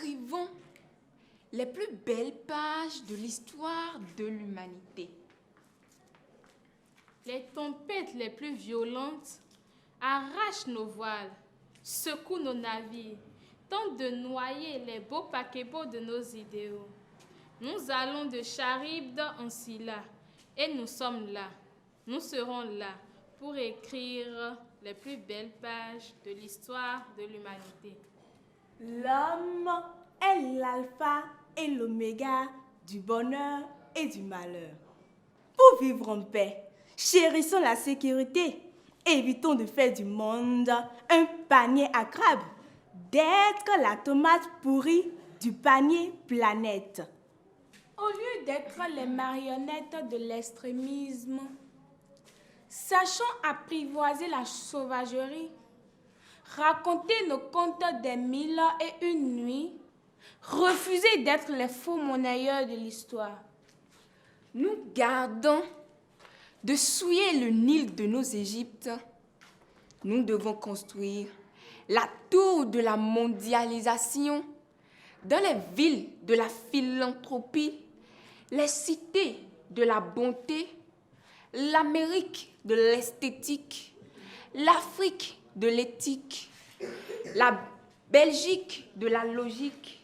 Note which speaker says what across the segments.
Speaker 1: écrivons les plus belles pages de l'histoire de l'humanité.
Speaker 2: Les tempêtes les plus violentes arrachent nos voiles, secouent nos navires, tentent de noyer les beaux paquebots de nos idéaux. Nous allons de Charybde en Scylla, et nous sommes là, nous serons là pour écrire les plus belles pages de l'histoire de l'humanité.
Speaker 3: L'homme est l'alpha et l'oméga du bonheur et du malheur. Pour vivre en paix, chérissons la sécurité. Évitons de faire du monde un panier à crabes, d'être la tomate pourrie du panier planète.
Speaker 4: Au lieu d'être les marionnettes de l'extrémisme, sachons apprivoiser la sauvagerie, raconter nos contes des 1001 nuits, refuser d'être les faux monnayeurs de l'histoire.
Speaker 1: Nous gardons de souiller le Nil de nos Égyptes. Nous devons construire la tour de la mondialisation dans les villes de la philanthropie, les cités de la bonté, l'Amérique de l'esthétique, l'Afrique de l'éthique, la Belgique de la logique,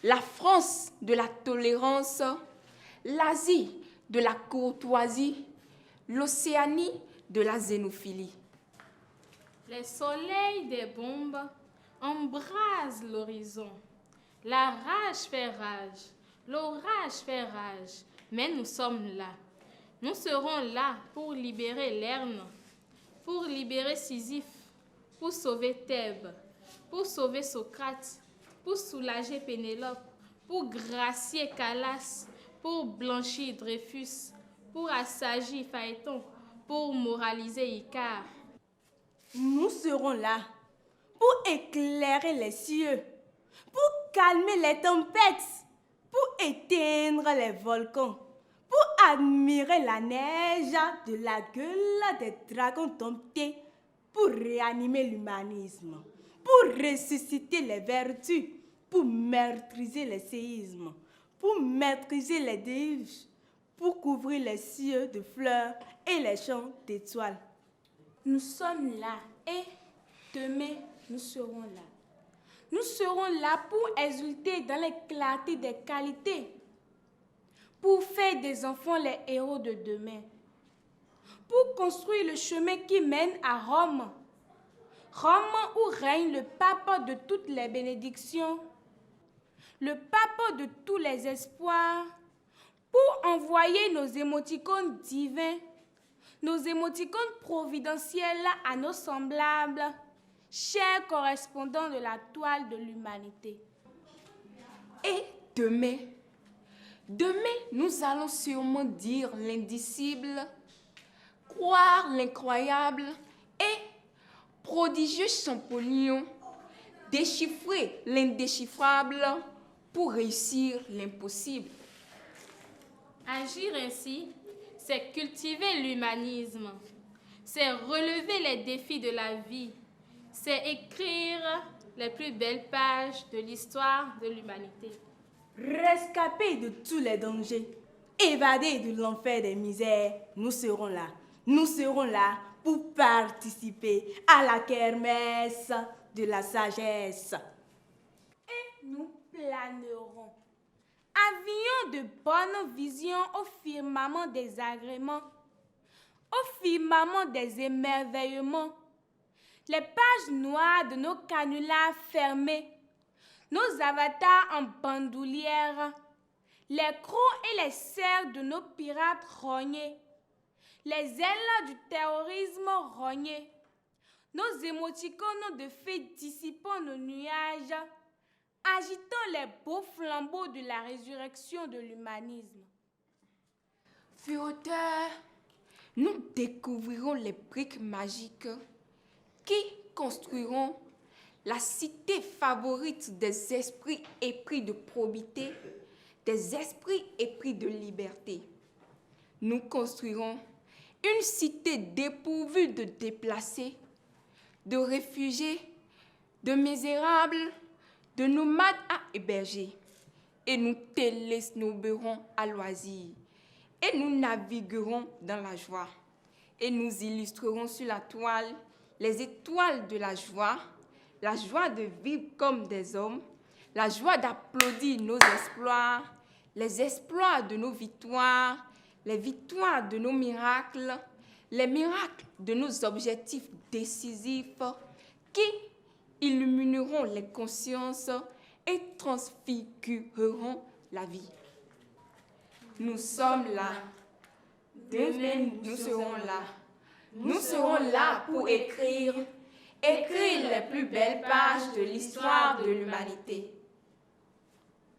Speaker 1: la France de la tolérance, l'Asie de la courtoisie, l'Océanie de la xénophilie.
Speaker 2: Les soleils des bombes embrasent l'horizon. La rage fait rage, l'orage fait rage, mais nous sommes là. Nous serons là pour libérer Lerne, pour libérer Sisyphe, pour sauver Thèbes, pour sauver Socrate, pour soulager Pénélope, pour gracier Calas, pour blanchir Dreyfus, pour assagir Phaéton, pour moraliser Icare.
Speaker 3: Nous serons là pour éclairer les cieux, pour calmer les tempêtes, pour éteindre les volcans, pour admirer la neige de la gueule des dragons domptés, pour réanimer l'humanisme, pour ressusciter les vertus, pour maîtriser les séismes, pour maîtriser les déluges, pour couvrir les cieux de fleurs et les champs d'étoiles.
Speaker 4: Nous sommes là et demain nous serons là. Nous serons là pour exulter dans les clartés des qualités, pour faire des enfants les héros de demain, pour construire le chemin qui mène à Rome, Rome où règne le pape de toutes les bénédictions, le pape de tous les espoirs, pour envoyer nos émoticônes divins, nos émoticônes providentiels à nos semblables, chers correspondants de la toile de l'humanité.
Speaker 1: Et demain, nous allons sûrement dire l'indicible, croire l'incroyable et, prodigieux Champollion, déchiffrer l'indéchiffrable pour réussir l'impossible.
Speaker 2: Agir ainsi, c'est cultiver l'humanisme, c'est relever les défis de la vie, c'est écrire les plus belles pages de l'histoire de l'humanité.
Speaker 3: Rescapés de tous les dangers, évadés de l'enfer des misères, nous serons là. Nous serons là pour participer à la kermesse de la sagesse.
Speaker 4: Et nous planerons. Avions de bonnes visions au firmament des agréments, au firmament des émerveillements, les pages noires de nos canulars fermés, nos avatars en bandoulière, les crocs et les serres de nos pirates rognés, les ailes du terrorisme rognés, nos émoticônes de fées dissipant nos nuages, agitant les beaux flambeaux de la résurrection de l'humanisme.
Speaker 1: Furteur, nous découvrirons les briques magiques qui construiront la cité favorite des esprits épris de probité, des esprits épris de liberté. Nous construirons une cité dépourvue de déplacés, de réfugiés, de misérables, de nomades à héberger. Et nous télesnoberons à loisir. Et nous naviguerons dans la joie. Et nous illustrerons sur la toile les étoiles de la joie de vivre comme des hommes, la joie d'applaudir nos exploits, les exploits de nos victoires, les victoires de nos miracles, les miracles de nos objectifs décisifs qui illumineront les consciences et transfigureront la vie. Nous sommes là. Demain, nous serons là. Nous serons là pour écrire les plus belles pages de l'histoire de l'humanité.